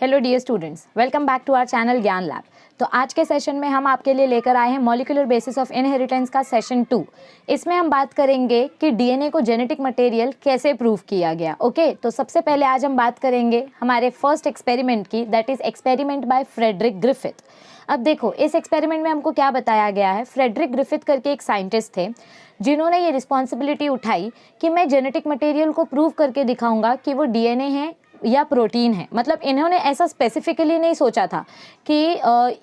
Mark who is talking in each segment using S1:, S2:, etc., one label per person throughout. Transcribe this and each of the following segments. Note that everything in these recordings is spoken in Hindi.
S1: Hello dear students, welcome back to our channel Gyan lab. तो आज के सेशन में हम आपके लिए लेकर आए हैं मॉलिक्यूलर बेसिस ऑफ इनहेरिटेंस का सेशन 2। इसमें हम बात करेंगे कि डीएनए को जेनेटिक मटेरियल कैसे प्रूव किया गया। ओके, तो सबसे पहले आज हम बात करेंगे हमारे फर्स्ट एक्सपेरिमेंट की, that is experiment by Frederick Griffith. अब देखो, इस एक्सपेरिमेंट में हमको क्या बताया गया है। फ्रेडरिक ग्रिफिथ करके एक साइंटिस्ट थे जिन्होंने ये रिस्पॉन्सिबिलिटी उठाई कि मैं जेनेटिक मटेरियल को प्रूव करके दिखाऊंगा कि वो डीएनए है या प्रोटीन है। मतलब इन्होंने ऐसा स्पेसिफिकली नहीं सोचा था कि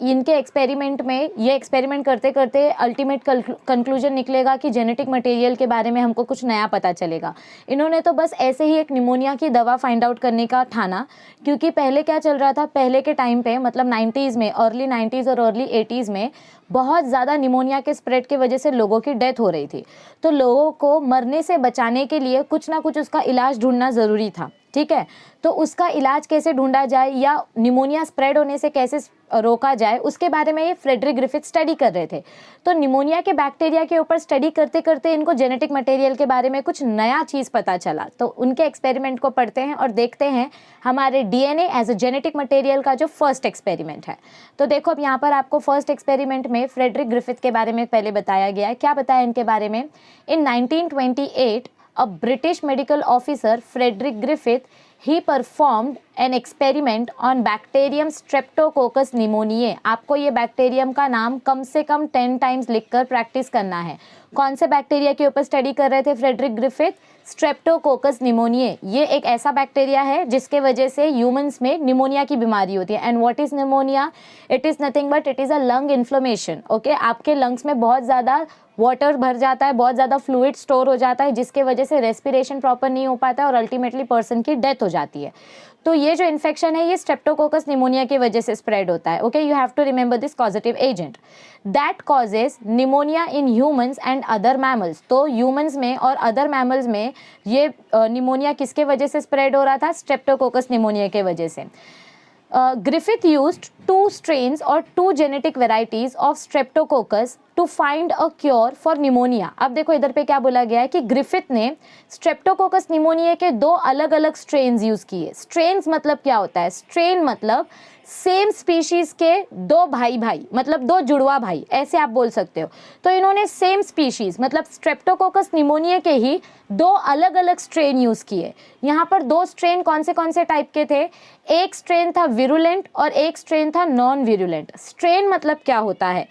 S1: इनके एक्सपेरिमेंट में ये एक्सपेरिमेंट करते करते अल्टीमेट कंक्लूजन निकलेगा कि जेनेटिक मटेरियल के बारे में हमको कुछ नया पता चलेगा। इन्होंने तो बस ऐसे ही एक निमोनिया की दवा फाइंड आउट करने का ठाना, क्योंकि पहले क्या चल रहा था, पहले के टाइम पे मतलब 90s में, अर्ली 90s और अर्ली 80s में बहुत ज़्यादा निमोनिया के स्प्रेड की वजह से लोगों की डेथ हो रही थी। तो लोगों को मरने से बचाने के लिए कुछ ना कुछ उसका इलाज ढूंढना ज़रूरी था। ठीक है, तो उसका इलाज कैसे ढूंढा जाए या निमोनिया स्प्रेड होने से कैसे रोका जाए, उसके बारे में ये फ्रेडरिक ग्रिफिथ स्टडी कर रहे थे। तो निमोनिया के बैक्टीरिया के ऊपर स्टडी करते करते इनको जेनेटिक मटेरियल के बारे में कुछ नया चीज़ पता चला। तो उनके एक्सपेरिमेंट को पढ़ते हैं और देखते हैं हमारे DNA as a genetic material का जो फर्स्ट एक्सपेरिमेंट है। तो देखो, अब यहाँ पर आपको फर्स्ट एक्सपेरिमेंट में फ्रेडरिक ग्रिफिथ के बारे में पहले बताया गया है। क्या बताया इनके बारे में? इन 1928 a British medical officer Frederick Griffith, he performed an experiment on bacterium Streptococcus pneumoniae। आपको ये बैक्टीरियम का नाम कम से कम 10 टाइम्स लिखकर प्रैक्टिस करना है। कौन से बैक्टीरिया के ऊपर स्टडी कर रहे थे फ्रेडरिक ग्रिफिथ? स्ट्रेप्टोकोकस निमोनिए। ये एक ऐसा बैक्टीरिया है जिसके वजह से ह्यूमंस में निमोनिया की बीमारी होती है। And what is pneumonia? It is nothing but it is a lung inflammation. Okay, आपके लंग्स में बहुत ज़्यादा वाटर भर जाता है, बहुत ज़्यादा फ्लूइड स्टोर हो जाता है, जिसके वजह से रेस्पिरेशन प्रॉपर नहीं हो पाता है और अल्टीमेटली पर्सन की डेथ हो जाती है। तो ये जो इन्फेक्शन है ये स्ट्रेप्टोकोकस निमोनिया की वजह से स्प्रेड होता है। Okay, you have to remember this causative agent that causes pneumonia in humans and other mammals. तो ह्यूमंस में और अदर मैमल्स में ये निमोनिया किसके वजह से स्प्रेड हो रहा था? स्ट्रेप्टोकोकस निमोनिया के वजह से। Griffith used 2 strains or 2 genetic varieties of Streptococcus to find a cure for pneumonia। अब देखो इधर पे क्या बोला गया है कि ग्रिफिथ ने स्ट्रेप्टोकोकस निमोनिया के 2 अलग अलग स्ट्रेन्स यूज किए। स्ट्रेन्स मतलब क्या होता है? स्ट्रेन मतलब सेम स्पीशीज के 2 भाई, मतलब 2 जुड़वा भाई, ऐसे आप बोल सकते हो। तो इन्होंने सेम स्पीशीज मतलब स्ट्रेप्टोकोकस निमोनिया के ही 2 अलग अलग स्ट्रेन यूज किए। यहाँ पर 2 स्ट्रेन कौन से टाइप के थे? एक स्ट्रेन था विरुलेंट और एक स्ट्रेन था नॉन विरुलेंट। स्ट्रेन मतलब क्या होता है?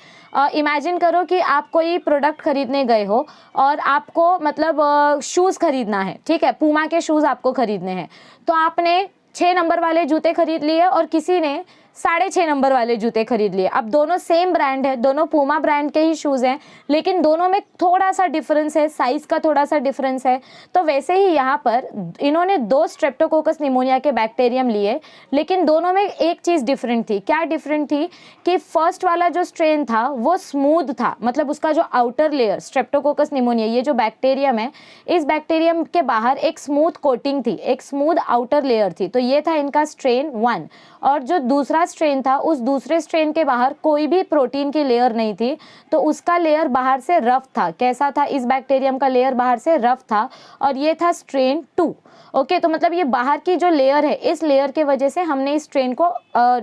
S1: इमेजिन करो कि आप कोई प्रोडक्ट खरीदने गए हो और आपको मतलब शूज़ खरीदना है। ठीक है, पूमा के शूज़ आपको खरीदने हैं। तो आपने 6 नंबर वाले जूते खरीद लिए और किसी ने 6.5 नंबर वाले जूते खरीद लिए। अब दोनों सेम ब्रांड है, दोनों पूमा ब्रांड के ही शूज़ हैं, लेकिन दोनों में थोड़ा सा डिफरेंस है, साइज़ का थोड़ा सा डिफरेंस है। तो वैसे ही यहाँ पर इन्होंने 2 स्ट्रेप्टोकोकस निमोनिया के बैक्टीरियम लिए, लेकिन दोनों में एक चीज़ डिफरेंट थी। क्या डिफरेंट थी? कि फर्स्ट वाला जो स्ट्रेन था वो स्मूथ था, मतलब उसका जो आउटर लेयर स्ट्रेप्टोकोकस निमोनिया, ये जो बैक्टीरियम है, इस बैक्टीरियम के बाहर एक स्मूथ कोटिंग थी, एक स्मूथ आउटर लेयर थी। तो ये था इनका स्ट्रेन 1। और जो दूसरा स्ट्रेन था, उस दूसरे स्ट्रेन के बाहर कोई भी प्रोटीन की लेयर नहीं थी, तो उसका लेयर बाहर से रफ था। कैसा था? इस बैक्टीरियम का लेयर बाहर से रफ था और ये था स्ट्रेन 2। ओके, तो मतलब ये बाहर की जो लेयर है, इस लेयर के वजह से हमने इस स्ट्रेन को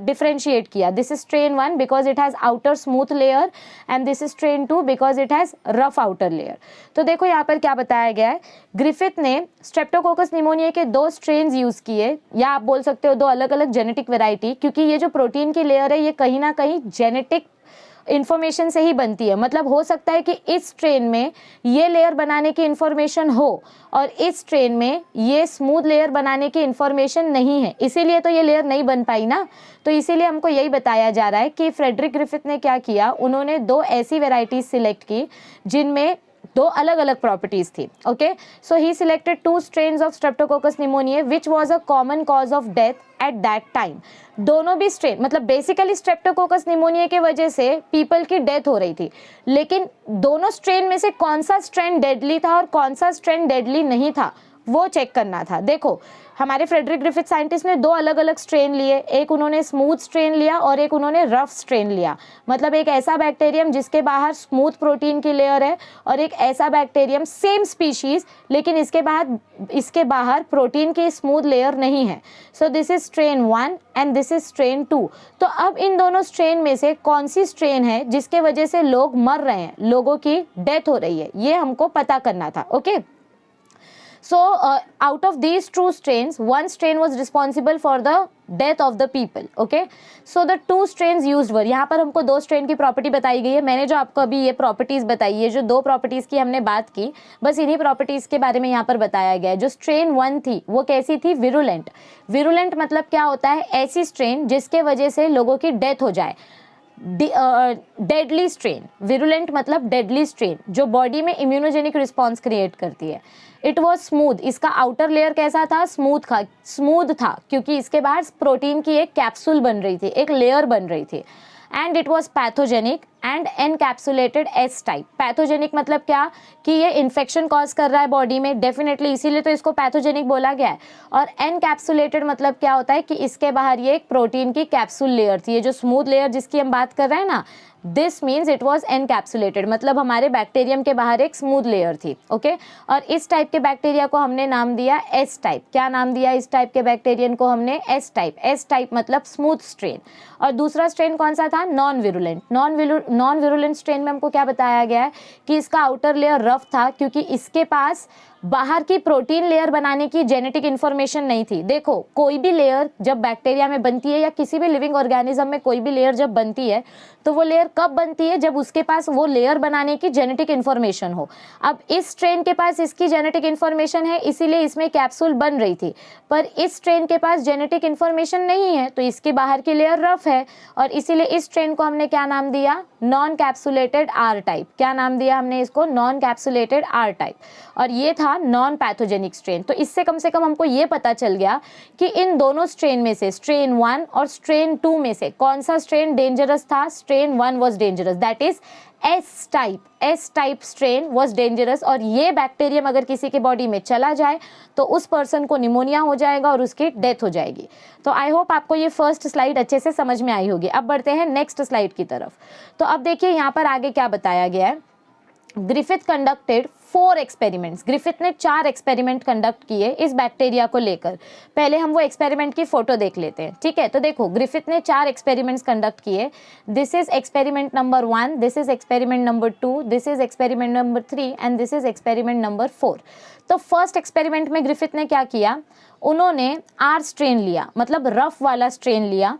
S1: डिफरेंशिएट किया। This is strain 1 because it has outer smooth layer and this is strain 2 because it has rough outer layer. तो देखो यहाँ पर क्या बताया गया है। ग्रिफिथ ने स्ट्रेप्टोकोकस निमोनिया के 2 स्ट्रेन्स यूज़ किए, या आप बोल सकते हो 2 अलग अलग जेनेटिक वेराइटी, क्योंकि ये जो प्रोटीन की लेयर है ये कहीं ना कहीं जेनेटिक इन्फॉर्मेशन से ही बनती है। मतलब हो सकता है कि इस स्ट्रेन में ये लेयर बनाने की इन्फॉर्मेशन हो और इस स्ट्रेन में ये स्मूथ लेयर बनाने की इन्फॉर्मेशन नहीं है, इसीलिए तो ये लेयर नहीं बन पाई ना। तो इसीलिए हमको यही बताया जा रहा है कि फ्रेडरिक ग्रिफिथ ने क्या किया, उन्होंने 2 ऐसी वेराइटीज सिलेक्ट की जिनमें 2 अलग अलग प्रॉपर्टीज थी। Okay, so he selected 2 strains of Streptococcus pneumonia which was a common cause of death at that time. दोनों भी स्ट्रेन मतलब बेसिकली स्ट्रेप्टोकोकस निमोनिया के वजह से पीपल की डेथ हो रही थी, लेकिन दोनों स्ट्रेन में से कौन सा स्ट्रेन डेडली था और कौन सा स्ट्रेन डेडली नहीं था, वो चेक करना था। देखो हमारे फ्रेडरिक ग्रिफिथ साइंटिस्ट ने दो अलग अलग स्ट्रेन लिए, एक उन्होंने स्मूथ स्ट्रेन लिया और एक उन्होंने रफ स्ट्रेन लिया। मतलब एक ऐसा बैक्टीरियम जिसके बाहर स्मूथ प्रोटीन की लेयर है और एक ऐसा बैक्टीरियम सेम स्पीशीज लेकिन इसके बाहर प्रोटीन की स्मूथ लेयर नहीं है। So this is strain 1 and this is strain 2। तो अब इन दोनों स्ट्रेन में से कौन सी स्ट्रेन है जिसके वजह से लोग मर रहे हैं, लोगों की डेथ हो रही है, ये हमको पता करना था। Okay, so out of these two strains, one strain was responsible for the death of the people. Okay, so the two strains used were, यहाँ पर हमको दो स्ट्रेन की प्रॉपर्टी बताई गई है। मैंने जो आपको अभी ये प्रॉपर्टीज बताई है, जो दो प्रॉपर्टीज की हमने बात की, बस इन्हीं प्रॉपर्टीज के बारे में यहाँ पर बताया गया है। जो स्ट्रेन 1 थी वो कैसी थी? विरुलेंट। विरुलेंट मतलब क्या होता है? ऐसी स्ट्रेन जिसके वजह से लोगों की डेथ हो जाए। डेडली स्ट्रेन, विरुलेंट मतलब डेडली स्ट्रेन, जो बॉडी में इम्यूनोजेनिक रिस्पॉन्स क्रिएट करती है। इट वॉज स्मूथ, इसका आउटर लेयर कैसा था? स्मूथ था क्योंकि इसके बाहर प्रोटीन की एक कैप्सूल बन रही थी, एक लेयर बन रही थी। And it was pathogenic and encapsulated S type. Pathogenic मतलब क्या? कि ये इन्फेक्शन कॉज कर रहा है बॉडी में, डेफिनेटली इसीलिए तो इसको पैथोजेनिक बोला गया है। और एनकैप्सुलेटेड मतलब क्या होता है? कि इसके बाहर ये एक प्रोटीन की कैप्सूल लेयर थी। ये जो स्मूथ लेयर जिसकी हम बात कर रहे हैं ना, this means it was encapsulated, मतलब हमारे बैक्टीरियम के बाहर एक स्मूथ लेयर थी। ओके, और इस टाइप के बैक्टीरिया को हमने नाम दिया एस टाइप। क्या नाम दिया इस टाइप के बैक्टीरियन को हमने? S type. एस टाइप मतलब स्मूथ स्ट्रेन। और दूसरा स्ट्रेन कौन सा था? Non virulent. Non virulent strain में हमको क्या बताया गया है? कि इसका आउटर लेयर रफ था क्योंकि इसके पास बाहर की प्रोटीन लेयर बनाने की जेनेटिक इन्फॉर्मेशन नहीं थी। देखो कोई भी लेयर जब बैक्टीरिया में बनती है या किसी भी लिविंग ऑर्गेनिज्म में कोई भी लेयर जब बनती है तो वो लेयर कब बनती है? जब उसके पास वो लेयर बनाने की जेनेटिक इन्फॉर्मेशन हो। अब इस स्ट्रेन के पास इसकी जेनेटिक इन्फॉर्मेशन है, इसीलिए इसमें कैप्सूल बन रही थी। पर इस स्ट्रेन के पास जेनेटिक इन्फॉर्मेशन नहीं है तो इसके बाहर की लेयर रफ है और इसीलिए इस स्ट्रेन को हमने क्या नाम दिया? Non capsulated R type. क्या नाम दिया हमने इसको? Non capsulated R type. और ये था नॉन पैथोजेनिक स्ट्रेन। तो इससे कम से कम हमको ये पता चल गया कि इन दोनों स्ट्रेन में से, स्ट्रेन 1 और स्ट्रेन 2 में से कौन सा स्ट्रेन डेंजरस था? Strain 1 was dangerous, that is S type. S type strain was dangerous और ये बैक्टीरियम अगर किसी के बॉडी में चला जाए तो उस पर्सन को निमोनिया हो जाएगा और उसकी डेथ हो जाएगी। तो आई होप आपको ये फर्स्ट स्लाइड अच्छे से समझ में आई होगी। अब बढ़ते हैं नेक्स्ट स्लाइड की तरफ। तो अब देखिए यहाँ पर आगे क्या बताया गया है। Griffith conducted 4 experiments. ग्रिफिथ ने 4 एक्सपेरिमेंट कंडक्ट किए इस बैक्टीरिया को लेकर। पहले हम वो एक्सपेरिमेंट की फोटो देख लेते हैं, ठीक है। तो देखो ग्रिफिथ ने 4 एक्सपेरिमेंट्स कंडक्ट किए। This is experiment number 1, this is experiment number 2, this is experiment number 3 and this is experiment number 4। तो फर्स्ट एक्सपेरिमेंट में ग्रिफिथ ने क्या किया? उन्होंने आर स्ट्रेन लिया, मतलब रफ वाला स्ट्रेन लिया।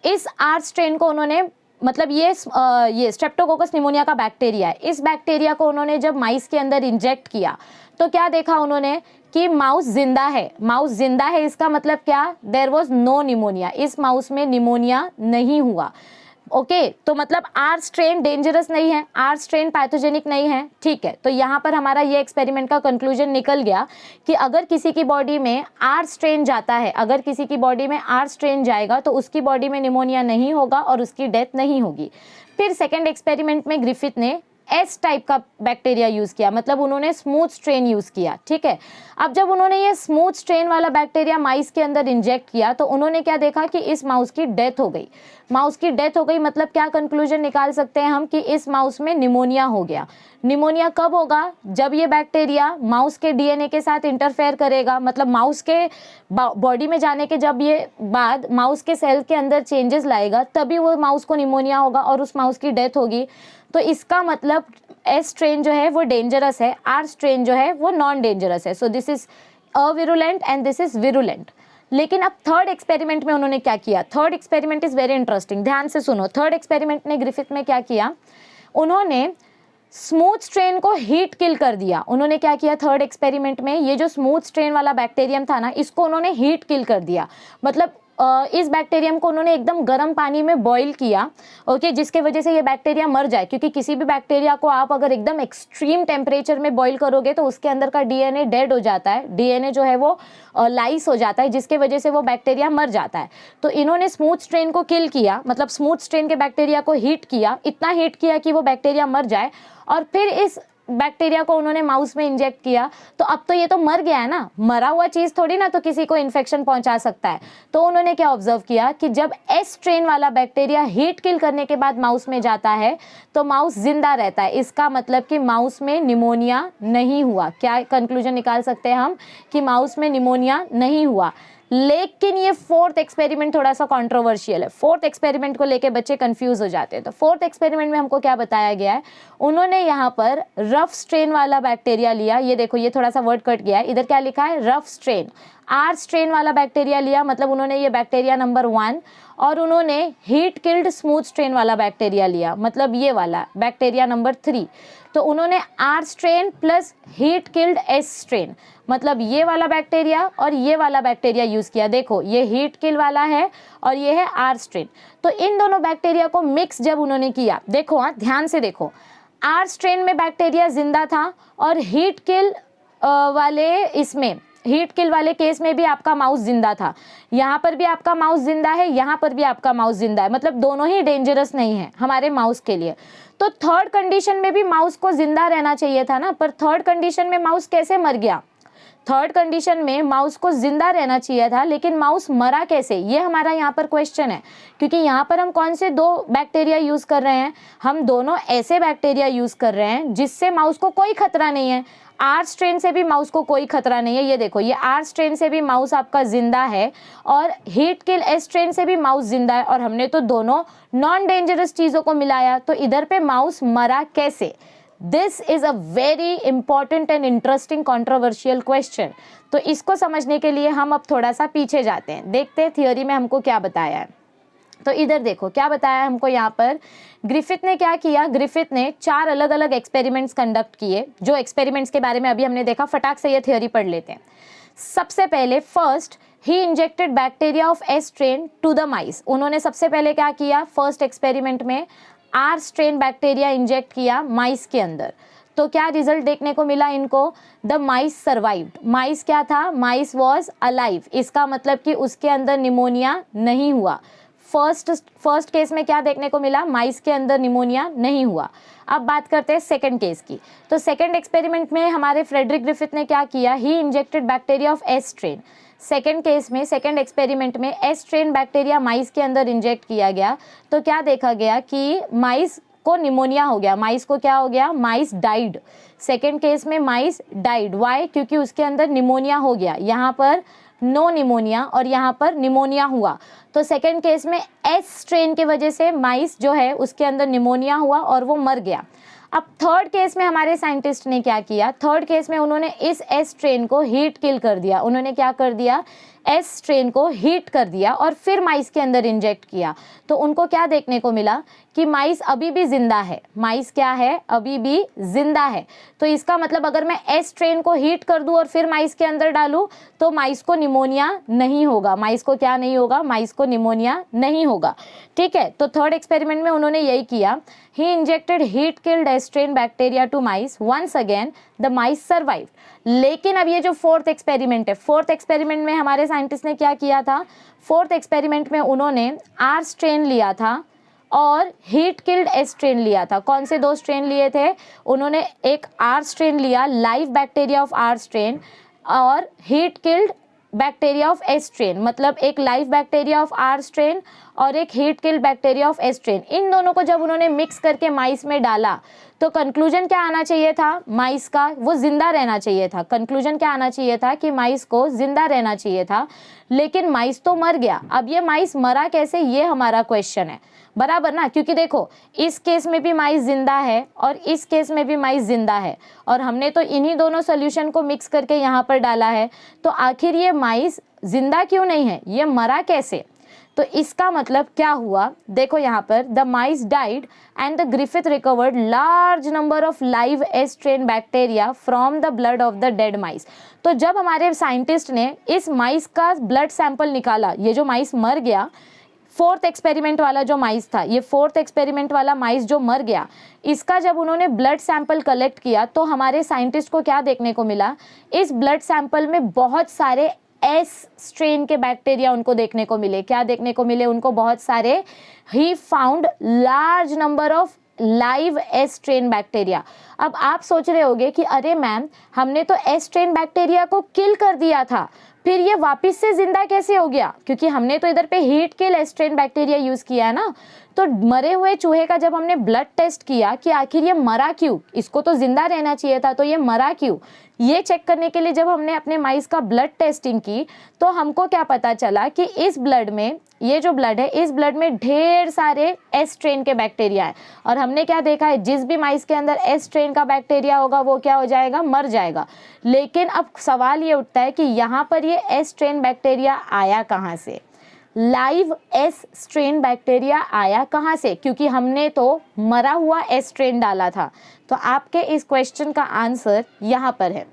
S1: इस आर स्ट्रेन को उन्होंने, मतलब ये स्ट्रेप्टोकोकस निमोनिया का बैक्टीरिया है, इस बैक्टीरिया को उन्होंने जब माइस के अंदर इंजेक्ट किया तो क्या देखा उन्होंने? कि माउस जिंदा है। माउस जिंदा है इसका मतलब क्या? देयर वाज नो निमोनिया, इस माउस में निमोनिया नहीं हुआ। ओके, तो मतलब आर स्ट्रेन डेंजरस नहीं है, आर स्ट्रेन पैथोजेनिक नहीं है, ठीक है। तो यहाँ पर हमारा ये एक्सपेरिमेंट का कंक्लूजन निकल गया कि अगर किसी की बॉडी में आर स्ट्रेन जाता है, अगर किसी की बॉडी में आर स्ट्रेन जाएगा तो उसकी बॉडी में निमोनिया नहीं होगा और उसकी डेथ नहीं होगी। फिर सेकेंड एक्सपेरिमेंट में ग्रिफिथ ने एस टाइप का बैक्टीरिया यूज किया, मतलब उन्होंने स्मूथ स्ट्रेन यूज किया, ठीक है। अब जब उन्होंने ये स्मूथ स्ट्रेन वाला बैक्टीरिया माइस के अंदर इंजेक्ट किया तो उन्होंने क्या देखा? कि इस माउस की डेथ हो गई। माउस की डेथ हो गई मतलब क्या कंक्लूजन निकाल सकते हैं हम? कि इस माउस में निमोनिया हो गया। निमोनिया कब होगा? जब ये बैक्टीरिया माउस के डीएनए के साथ इंटरफेयर करेगा, मतलब माउस के बॉडी में जाने के जब ये बाद माउस के सेल के अंदर चेंजेस लाएगा तभी वो माउस को निमोनिया होगा और उस माउस की डेथ होगी। तो इसका मतलब एस स्ट्रेन जो है वो डेंजरस है, आर स्ट्रेन जो है वो नॉन डेंजरस है। So this is avirulent and this is virulent. लेकिन अब थर्ड एक्सपेरिमेंट में उन्होंने क्या किया? Third experiment is very interesting, ध्यान से सुनो। थर्ड एक्सपेरिमेंट ने ग्रिफिथ में क्या किया? उन्होंने स्मूथ स्ट्रेन को हीट किल कर दिया। उन्होंने क्या किया थर्ड एक्सपेरिमेंट में? ये जो स्मूथ स्ट्रेन वाला बैक्टीरियम था ना, इसको उन्होंने हीट किल कर दिया। मतलब इस बैक्टीरियम को उन्होंने एकदम गर्म पानी में बॉईल किया, ओके, जिसके वजह से ये बैक्टीरिया मर जाए। क्योंकि किसी भी बैक्टीरिया को आप अगर एकदम एक्सट्रीम टेम्परेचर में बॉईल करोगे तो उसके अंदर का डीएनए डेड हो जाता है, डीएनए जो है वो लाइस हो जाता है, जिसके वजह से वो बैक्टीरिया मर जाता है। तो इन्होंने स्मूथ स्ट्रेन को किल किया, मतलब स्मूथ स्ट्रेन के बैक्टीरिया को हीट किया, इतना हीट किया कि वो बैक्टीरिया मर जाए, और फिर इस बैक्टीरिया को उन्होंने माउस में इंजेक्ट किया, तो अब तो ये तो मर गया है ना, मरा हुआ चीज थोड़ी ना तो किसी को इन्फेक्शन पहुंचा सकता है। तो उन्होंने क्या ऑब्जर्व किया कि जब एस स्ट्रेन वाला बैक्टीरिया हीट किल करने के बाद माउस में जाता है तो माउस जिंदा रहता है। इसका मतलब कि माउस में निमोनिया नहीं हुआ। क्या कंक्लूजन निकाल सकते हैं हम कि माउस में निमोनिया नहीं हुआ। लेकिन ये फोर्थ एक्सपेरिमेंट थोड़ा सा कंट्रोवर्शियल है। फोर्थ एक्सपेरिमेंट को लेके बच्चे कंफ्यूज हो जाते हैं। तो फोर्थ एक्सपेरिमेंट में हमको क्या बताया गया है, उन्होंने यहाँ पर रफ स्ट्रेन वाला बैक्टीरिया लिया। ये देखो, ये थोड़ा सा वर्ड कट गया है, इधर क्या लिखा है, रफ स्ट्रेन। आर स्ट्रेन वाला बैक्टीरिया लिया, मतलब उन्होंने ये बैक्टीरिया नंबर 1, और उन्होंने हीट किल्ड स्मूथ स्ट्रेन वाला बैक्टीरिया लिया, मतलब ये वाला बैक्टीरिया नंबर 3। तो उन्होंने R strain plus heat killed S strain, मतलब ये वाला बैक्टीरिया और ये वाला बैक्टीरिया यूज किया। देखो, ये हीट किल वाला है और ये है आर स्ट्रेन। तो इन दोनों बैक्टीरिया को मिक्स जब उन्होंने किया, देखो हाँ ध्यान से देखो, आर स्ट्रेन में बैक्टीरिया जिंदा था और हीट किल वाले इसमें हीट किल वाले केस में भी आपका माउस जिंदा था। यहाँ पर भी आपका माउस जिंदा है, यहाँ पर भी आपका माउस जिंदा है, मतलब दोनों ही डेंजरस नहीं है हमारे माउस के लिए। तो थर्ड कंडीशन में भी माउस को जिंदा रहना चाहिए था ना, पर थर्ड कंडीशन में माउस कैसे मर गया। थर्ड कंडीशन में माउस को जिंदा रहना चाहिए था, लेकिन माउस मरा कैसे, ये हमारा यहाँ पर क्वेश्चन है। क्योंकि यहाँ पर हम कौन से दो बैक्टीरिया यूज कर रहे हैं, हम दोनों ऐसे बैक्टीरिया यूज कर रहे हैं जिससे माउस को कोई खतरा नहीं है। आर स्ट्रेन से भी माउस को कोई खतरा नहीं है। ये देखो, ये आर स्ट्रेन से भी माउस आपका जिंदा है और हीट किल एस स्ट्रेन से भी माउस जिंदा है, और हमने तो दोनों नॉन डेंजरस चीजों को मिलाया। तो इधर पे माउस मरा कैसे। This is a very important and interesting controversial question. तो इसको समझने के लिए हम अब थोड़ा सा पीछे जाते हैं, देखते हैं थियोरी में हमको क्या बताया है। तो इधर देखो क्या बताया हमको यहाँ पर। ग्रिफिथ ने क्या किया, ग्रिफिथ ने 4 अलग अलग एक्सपेरिमेंट्स कंडक्ट किए। जो एक्सपेरिमेंट्स के बारे में अभी हमने देखा, फटाक से ये थियोरी पढ़ लेते हैं। सबसे पहले first he injected bacteria of S strain to the mice. उन्होंने सबसे पहले क्या किया, फर्स्ट एक्सपेरिमेंट में आर स्ट्रेन बैक्टीरिया इंजेक्ट किया माइस के अंदर। तो क्या रिजल्ट देखने को मिला इनको, द माइस सर्वाइव्ड। माइस क्या था, माइस वॉज अलाइव। इसका मतलब कि उसके अंदर निमोनिया नहीं हुआ। फर्स्ट केस में क्या देखने को मिला, माइस के अंदर निमोनिया नहीं हुआ। अब बात करते हैं सेकंड केस की। तो सेकंड एक्सपेरिमेंट में हमारे फ्रेडरिक ग्रिफिथ ने क्या किया, he injected bacteria of S strain. Second case में, सेकेंड एक्सपेरिमेंट में एस स्ट्रेन बैक्टीरिया माइस के अंदर इंजेक्ट किया गया। तो क्या देखा गया कि माइस को निमोनिया हो गया। माइस को क्या हो गया, माइस डाइड। सेकेंड केस में माइस डाइड, वाई, क्योंकि उसके अंदर निमोनिया हो गया। यहाँ पर नो निमोनिया और यहाँ पर निमोनिया हुआ। तो सेकेंड केस में एस स्ट्रेन की वजह से माइस जो है उसके अंदर निमोनिया हुआ और वो मर गया। अब थर्ड केस में हमारे साइंटिस्ट ने क्या किया, थर्ड केस में उन्होंने इस एस स्ट्रेन को हीट किल कर दिया। उन्होंने क्या कर दिया, एस स्ट्रेन को हीट कर दिया और फिर माइस के अंदर इंजेक्ट किया। तो उनको क्या देखने को मिला कि माइस अभी भी जिंदा है। माइस क्या है, अभी भी जिंदा है। तो इसका मतलब अगर मैं एस स्ट्रेन को हीट कर दूं और फिर माइस के अंदर डालूं तो माइस को निमोनिया नहीं होगा। माइस को क्या नहीं होगा, माइस को निमोनिया नहीं होगा। ठीक है, तो थर्ड एक्सपेरिमेंट में उन्होंने यही किया। He injected heat killed S strain bacteria to mice, once again the mice survived. लेकिन अब ये जो फोर्थ एक्सपेरिमेंट है, फोर्थ एक्सपेरिमेंट में हमारे साइंटिस्ट ने क्या किया था, फोर्थ एक्सपेरिमेंट में उन्होंने आर स्ट्रेन लिया था और हीट किल्ड एस स्ट्रेन लिया था। कौन से दो स्ट्रेन लिए थे, उन्होंने एक आर स्ट्रेन लिया, live bacteria of R strain, और heat killed bacteria of S strain, मतलब एक live bacteria of R strain और एक heat killed bacteria of S strain. इन दोनों को जब उन्होंने मिक्स करके माइस में डाला तो कंक्लूजन क्या आना चाहिए था, माइस का वो जिंदा रहना चाहिए था। कंक्लूजन क्या आना चाहिए था कि माइस को जिंदा रहना चाहिए था, लेकिन माइस तो मर गया। अब ये माइस मरा कैसे, ये हमारा क्वेश्चन है, बराबर ना। क्योंकि देखो, इस केस में भी माइस जिंदा है और इस केस में भी माइस जिंदा है, और हमने तो इन्हीं दोनों सोल्यूशन को मिक्स करके यहाँ पर डाला है। तो आखिर ये माइस जिंदा क्यों नहीं है, ये मरा कैसे। तो इसका मतलब क्या हुआ, देखो यहाँ पर, the mice died and the Griffith recovered large number of live S strain bacteria from the blood of the dead mice. तो जब हमारे साइंटिस्ट ने इस माइस का ब्लड सैंपल निकाला, ये जो माइस मर गया, फोर्थ एक्सपेरिमेंट वाला जो माइस था, ये फोर्थ एक्सपेरिमेंट वाला माइस जो मर गया, इसका जब उन्होंने ब्लड सैंपल कलेक्ट किया तो हमारे साइंटिस्ट को क्या देखने को मिला, इस ब्लड सैंपल में बहुत सारे एस स्ट्रेन के बैक्टीरिया उनको देखने को मिले। क्या देखने को मिले उनको, बहुत सारे। He found large number of live S strain bacteria. अब आप सोच रहे होंगे कि अरे मैम, हमने तो एस स्ट्रेन बैक्टीरिया को किल कर दिया था, फिर ये वापस से जिंदा कैसे हो गया? क्योंकि हमने तो इधर पे heat kill S strain bacteria use किया है ना। तो मरे हुए चूहे का जब हमने ब्लड टेस्ट किया कि आखिर ये मरा क्यों, इसको तो जिंदा रहना चाहिए था, तो ये मरा क्यों, ये चेक करने के लिए जब हमने अपने माइस का ब्लड टेस्टिंग की तो हमको क्या पता चला कि इस ब्लड में, ये जो ब्लड है, इस ब्लड में ढेर सारे एस स्ट्रेन के बैक्टीरिया है। और हमने क्या देखा है, जिस भी माइस के अंदर एस स्ट्रेन का बैक्टीरिया होगा वो क्या हो जाएगा, मर जाएगा। लेकिन अब सवाल ये उठता है कि यहाँ पर ये एस स्ट्रेन बैक्टीरिया आया कहाँ से, लाइव एस स्ट्रेन बैक्टीरिया आया कहाँ से? क्योंकि हमने तो मरा हुआ एस स्ट्रेन डाला था। तो आपके इस क्वेश्चन का आंसर यहाँ पर है।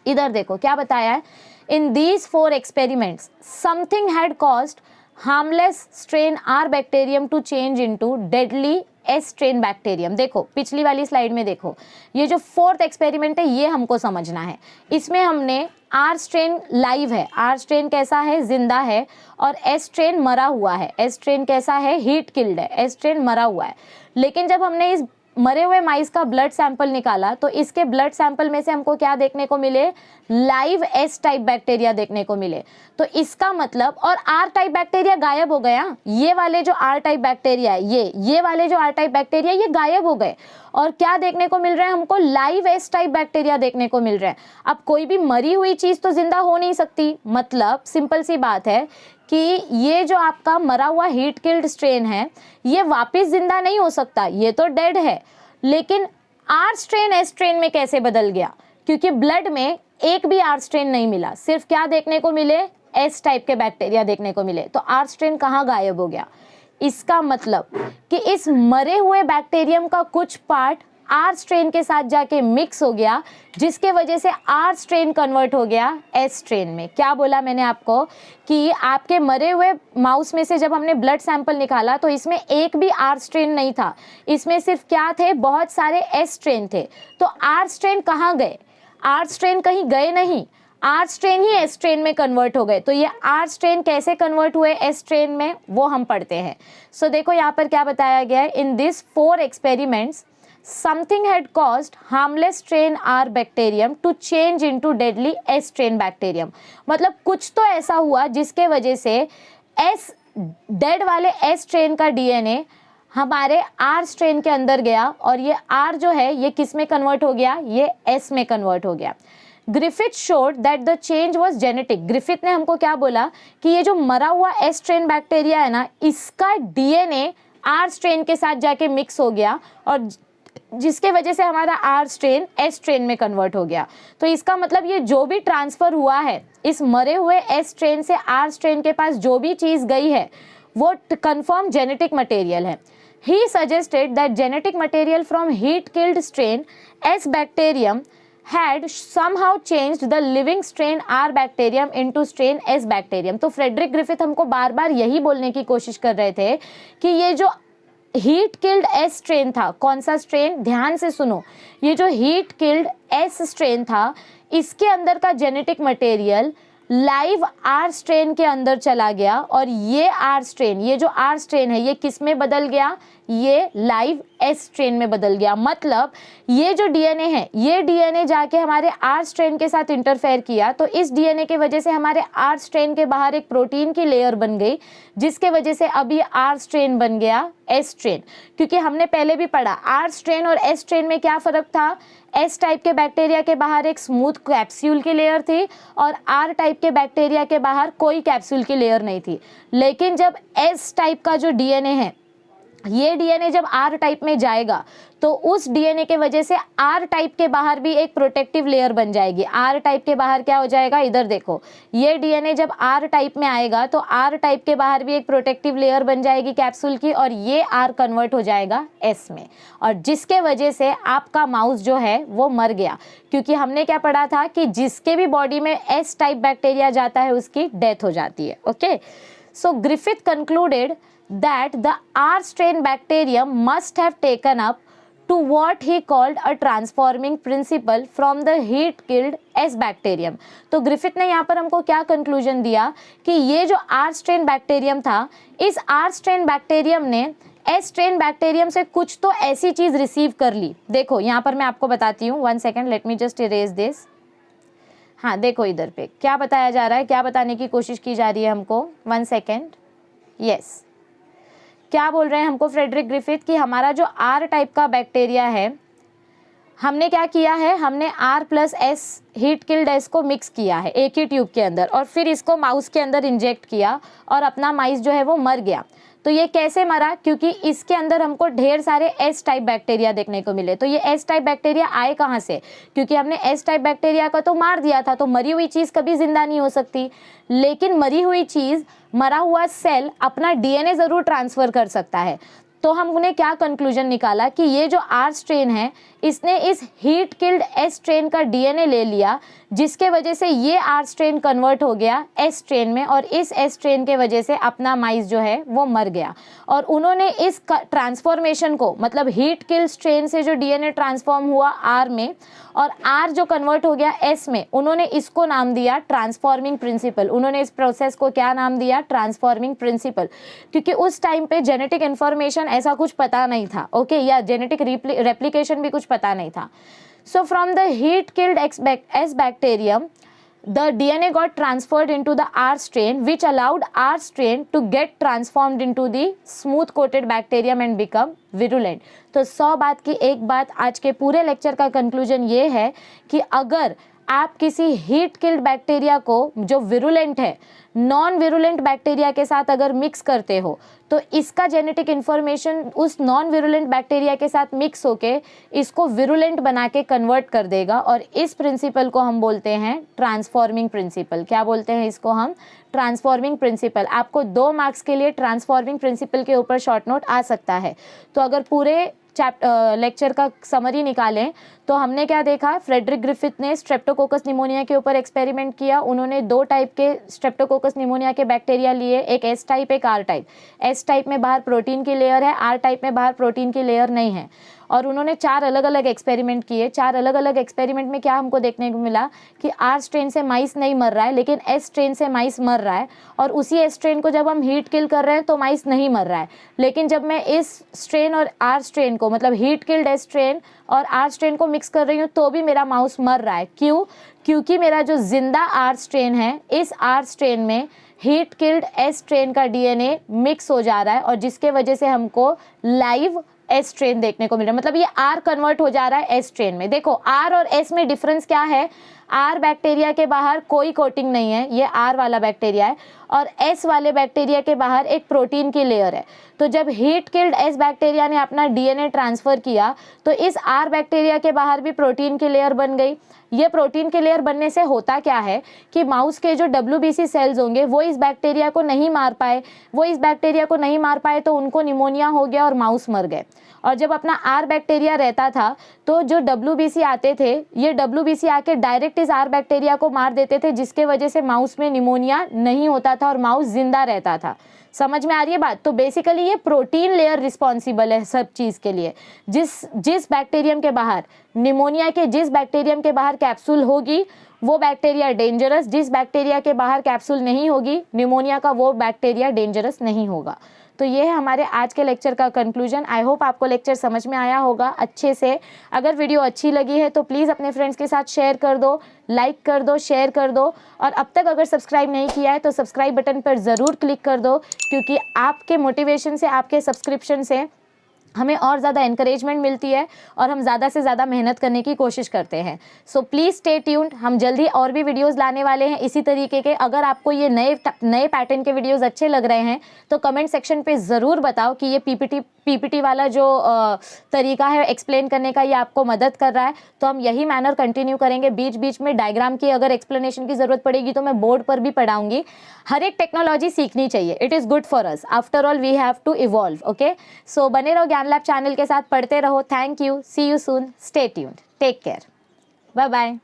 S1: इधर देखो क्या बताया है, in these 4 experiments something had caused harmless strain R bacterium to change into deadly S strain bacterium. देखो पिछली वाली स्लाइड में देखो, ये जो 4th एक्सपेरिमेंट है ये हमको समझना है। इसमें हमने आर स्ट्रेन लाइव है, आर स्ट्रेन कैसा है, जिंदा है, और एस स्ट्रेन मरा हुआ है। एस स्ट्रेन कैसा है, हीट किल्ड है, एस स्ट्रेन मरा हुआ है। लेकिन जब हमने इस मरे हुए माइस का ब्लड सैंपल निकाला तो इसके ब्लड सैंपल में से हमको क्या देखने को मिले, लाइव एस टाइप बैक्टीरिया देखने को मिले। तो इसका मतलब, और आर टाइप बैक्टीरिया गायब हो गया, ये वाले जो आर टाइप बैक्टीरिया है, ये वाले जो आर टाइप बैक्टीरिया ये गायब हो गए, और क्या देखने को मिल रहा है हमको, लाइव एस टाइप बैक्टीरिया देखने को मिल रहा है। अब कोई भी मरी हुई चीज तो जिंदा हो नहीं सकती, मतलब सिंपल सी बात है कि ये जो आपका मरा हुआ हीट किल्ड स्ट्रेन है ये वापस जिंदा नहीं हो सकता, ये तो डेड है। लेकिन आर स्ट्रेन एस स्ट्रेन में कैसे बदल गया? क्योंकि ब्लड में एक भी आर स्ट्रेन नहीं मिला, सिर्फ क्या देखने को मिले, एस टाइप के बैक्टीरिया देखने को मिले। तो आर स्ट्रेन कहाँ गायब हो गया? इसका मतलब कि इस मरे हुए बैक्टीरियम का कुछ पार्ट आर स्ट्रेन के साथ जाके मिक्स हो गया, जिसके वजह से आर स्ट्रेन कन्वर्ट हो गया एस स्ट्रेन में। क्या बोला मैंने आपको कि आपके मरे हुए माउस में से जब हमने ब्लड सैंपल निकाला तो इसमें एक भी आर स्ट्रेन नहीं था, इसमें सिर्फ क्या थे, बहुत सारे एस स्ट्रेन थे। तो आर स्ट्रेन कहाँ गए? आर स्ट्रेन कहीं गए नहीं, आर स्ट्रेन ही एस स्ट्रेन में कन्वर्ट हो गए। तो ये आर स्ट्रेन कैसे कन्वर्ट हुए एस स्ट्रेन में, वो हम पढ़ते हैं। सो देखो यहाँ पर क्या बताया गया है, in this 4 experiments something had caused harmless strain R bacterium to change into deadly S strain bacterium। मतलब कुछ तो ऐसा हुआ जिसके वजह से S डेड वाले S स्ट्रेन का DNA हमारे R स्ट्रेन के अंदर गया, और ये R जो है ये किस में कन्वर्ट हो गया, ये S में कन्वर्ट हो गया। Griffith showed that the change was genetic. Griffith ने हमको क्या बोला कि ये जो मरा हुआ S स्ट्रेन बैक्टीरिया है ना, इसका DNA R स्ट्रेन के साथ जाके मिक्स हो गया, और जिसके वजह से हमारा आर स्ट्रेन एस स्ट्रेन में कन्वर्ट हो गया। तो इसका मतलब ये जो भी ट्रांसफर हुआ है इस मरे हुए एस स्ट्रेन से आर स्ट्रेन के पास, जो भी चीज गई है वो कंफर्म जेनेटिक मटेरियल है। He suggested that genetic material from heat killed strain S bacterium had somehow changed the living strain R bacterium into strain S bacterium। तो फ्रेडरिक ग्रिफिथ हमको बार बार यही बोलने की कोशिश कर रहे थे कि ये जो हीट किल्ड एस स्ट्रेन था, कौन सा स्ट्रेन, ध्यान से सुनो, ये जो हीट किल्ड एस स्ट्रेन था इसके अंदर का genetic material live R strain के अंदर चला गया, और ये आर स्ट्रेन, ये जो आर स्ट्रेन है ये किस में बदल गया, ये लाइव एस स्ट्रेन में बदल गया। मतलब ये जो डीएनए है ये डीएनए जाके हमारे आर स्ट्रेन के साथ इंटरफेयर किया, तो इस डीएनए के वजह से हमारे आर स्ट्रेन के बाहर एक प्रोटीन की लेयर बन गई, जिसके वजह से अब ये आर स्ट्रेन बन गया एस स्ट्रेन। क्योंकि हमने पहले भी पढ़ा आर स्ट्रेन और एस स्ट्रेन में क्या फर्क था, एस टाइप के बैक्टीरिया के बाहर एक स्मूथ कैप्सूल की लेयर थी, और आर टाइप के बैक्टीरिया के बाहर कोई कैप्सूल की लेयर नहीं थी। लेकिन जब एस टाइप का जो डीएनए है, ये डीएनए जब आर टाइप में जाएगा तो उस डीएनए के वजह से आर टाइप के बाहर भी एक प्रोटेक्टिव लेयर बन जाएगी। आर टाइप के बाहर क्या हो जाएगा, इधर देखो, ये डीएनए जब आर टाइप में आएगा तो आर टाइप के बाहर भी एक प्रोटेक्टिव लेयर बन जाएगी कैप्सूल की, और ये आर कन्वर्ट हो जाएगा एस में, और जिसके वजह से आपका माउस जो है वो मर गया। क्योंकि हमने क्या पढ़ा था कि जिसके भी बॉडी में एस टाइप बैक्टीरिया जाता है उसकी डेथ हो जाती है। Okay, so Griffith concluded that the R strain bacterium must have taken up to what he called a transforming principle from the heat killed S bacterium। तो ग्रिफिथ ने यहाँ पर हमको क्या कंक्लूजन दिया कि ये जो R strain बैक्टीरियम था, इस R strain बैक्टीरियम ने एस स्ट्रेन बैक्टीरियम से कुछ तो ऐसी चीज रिसीव कर ली। देखो यहाँ पर मैं आपको बताती हूँ, 1 second, let me just erase this. हाँ देखो इधर पे क्या बताया जा रहा है, क्या बताने की कोशिश की जा रही है हमको, 1 सेकेंड। यस, क्या बोल रहे हैं हमको फ्रेडरिक ग्रिफिथ कि हमारा जो आर टाइप का बैक्टीरिया है, हमने क्या किया है, हमने R plus S heat killed S को मिक्स किया है एक ही ट्यूब के अंदर और फिर इसको माउस के अंदर इंजेक्ट किया और अपना माइस जो है वो मर गया। तो ये कैसे मरा, क्योंकि इसके अंदर हमको ढेर सारे एस टाइप बैक्टीरिया देखने को मिले। तो ये एस टाइप बैक्टीरिया आए कहाँ से, क्योंकि हमने एस टाइप बैक्टीरिया का तो मार दिया था, तो मरी हुई चीज़ कभी जिंदा नहीं हो सकती। लेकिन मरी हुई चीज़, मरा हुआ सेल अपना डीएनए ज़रूर ट्रांसफ़र कर सकता है। तो हमने क्या कंक्लूजन निकाला कि ये जो आर स्ट्रेन है, इसने इस हीट किल्ड एस स्ट्रेन का डीएनए ले लिया, जिसके वजह से ये आर स्ट्रेन कन्वर्ट हो गया एस स्ट्रेन में और इस एस स्ट्रेन के वजह से अपना माइस जो है वो मर गया। और उन्होंने इस ट्रांसफॉर्मेशन को, मतलब हीट किल्ड स्ट्रेन से जो डीएनए ट्रांसफॉर्म हुआ आर में और आर जो कन्वर्ट हो गया एस में, उन्होंने इसको नाम दिया ट्रांसफॉर्मिंग प्रिंसिपल। उन्होंने इस प्रोसेस को क्या नाम दिया, ट्रांसफॉर्मिंग प्रिंसिपल, क्योंकि उस टाइम पे जेनेटिक इन्फॉर्मेशन ऐसा कुछ पता नहीं था, ओके, या जेनेटिक रेप्लिकेशन भी कुछ पता नहीं था। So from the heat killed S bacterium, the DNA got transferred into the R strain, which allowed R strain to get transformed into the smooth coated bacterium and become virulent। तो 100 बात की एक बात, आज के पूरे लेक्चर का कंक्लूजन ये है कि अगर आप किसी हीट किल्ड बैक्टीरिया को जो विरुलेंट है, नॉन विरुलेंट बैक्टीरिया के साथ अगर मिक्स करते हो, तो इसका जेनेटिक इन्फॉर्मेशन उस नॉन विरुलेंट बैक्टीरिया के साथ मिक्स होके इसको विरुलेंट बना के कन्वर्ट कर देगा। और इस प्रिंसिपल को हम बोलते हैं ट्रांसफॉर्मिंग प्रिंसिपल। क्या बोलते हैं इसको हम, ट्रांसफॉर्मिंग प्रिंसिपल। आपको 2 मार्क्स के लिए ट्रांसफॉर्मिंग प्रिंसिपल के ऊपर शॉर्ट नोट आ सकता है। तो अगर पूरे लेक्चर का समरी निकालें तो हमने क्या देखा, फ्रेडरिक ग्रिफिथ ने स्ट्रेप्टोकोकस निमोनिया के ऊपर एक्सपेरिमेंट किया। उन्होंने 2 टाइप के स्ट्रेप्टोकोकस निमोनिया के बैक्टीरिया लिए, एक एस टाइप, एक आर टाइप। एस टाइप में बाहर प्रोटीन की लेयर है, आर टाइप में बाहर प्रोटीन की लेयर नहीं है। और उन्होंने 4 अलग अलग एक्सपेरिमेंट किए। 4 अलग अलग एक्सपेरिमेंट में क्या हमको देखने को मिला कि आर स्ट्रेन से माइस नहीं मर रहा है, लेकिन एस स्ट्रेन से माइस मर रहा है। और उसी एस स्ट्रेन को जब हम हीट किल कर रहे हैं तो माइस नहीं मर रहा है। लेकिन जब मैं इस स्ट्रेन और आर स्ट्रेन को, मतलब हीट किल्ड एस स्ट्रेन और आर स्ट्रेन को मिक्स कर रही हूँ तो भी मेरा माउस मर रहा है। क्यों? क्योंकि मेरा जो जिंदा आर स्ट्रेन है, इस आर स्ट्रेन में हीट किल्ड एस स्ट्रेन का डीएनए मिक्स हो जा रहा है और जिसके वजह से हमको लाइव एस स्ट्रेन देखने को मिल रहा है। मतलब ये आर कन्वर्ट हो जा रहा है एस स्ट्रेन में। देखो आर और एस में डिफरेंस क्या है, आर बैक्टीरिया के बाहर कोई कोटिंग नहीं है, ये आर वाला बैक्टीरिया है, और एस वाले बैक्टीरिया के बाहर एक प्रोटीन की लेयर है। तो जब हीट किल्ड एस बैक्टीरिया ने अपना डीएनए ट्रांसफर किया तो इस आर बैक्टीरिया के बाहर भी प्रोटीन की लेयर बन गई। ये प्रोटीन की लेयर बनने से होता क्या है कि माउस के जो WBC सेल्स होंगे वो इस बैक्टीरिया को नहीं मार पाए, तो उनको निमोनिया हो गया और माउस मर गए। और जब अपना आर बैक्टीरिया रहता था तो जो WBC आते थे, ये WBC आके डायरेक्ट इस आर बैक्टीरिया को मार देते थे, जिसके वजह से माउस में निमोनिया नहीं होता था और माउस जिंदा रहता था। समझ में आ रही है बात? तो बेसिकली ये प्रोटीन लेयर रिस्पॉन्सिबल है सब चीज़ के लिए। जिस बैक्टीरियम के बाहर निमोनिया के, जिस बैक्टीरियम के बाहर कैप्सूल होगी वो बैक्टीरिया डेंजरस, जिस बैक्टीरिया के बाहर कैप्सूल नहीं होगी निमोनिया का, वो बैक्टीरिया डेंजरस नहीं होगा। तो ये है हमारे आज के लेक्चर का कंक्लूजन। आई होप आपको लेक्चर समझ में आया होगा अच्छे से। अगर वीडियो अच्छी लगी है तो प्लीज़ अपने फ्रेंड्स के साथ शेयर कर दो, लाइक कर दो, शेयर कर दो, और अब तक अगर सब्सक्राइब नहीं किया है तो सब्सक्राइब बटन पर ज़रूर क्लिक कर दो, क्योंकि आपके मोटिवेशन से, आपके सब्सक्रिप्शन से हमें और ज़्यादा इंकरेजमेंट मिलती है और हम ज़्यादा से ज़्यादा मेहनत करने की कोशिश करते हैं। सो प्लीज़ स्टे ट्यून्ड, हम जल्दी और भी वीडियोस लाने वाले हैं इसी तरीके के। अगर आपको ये नए पैटर्न के वीडियोस अच्छे लग रहे हैं तो कमेंट सेक्शन पे ज़रूर बताओ कि ये पीपीटी वाला जो तरीका है एक्सप्लेन करने का, ये आपको मदद कर रहा है। तो हम यही मैनर कंटिन्यू करेंगे। बीच बीच में डायग्राम की अगर एक्सप्लेनेशन की ज़रूरत पड़ेगी तो मैं बोर्ड पर भी पढ़ाऊंगी। हर एक टेक्नोलॉजी सीखनी चाहिए, it is good for us, after all we have to evolve. Okay, so बने रहो ज्ञान लैब चैनल के साथ, पढ़ते रहो। Thank you, see you soon, stay tuned, take care, bye bye.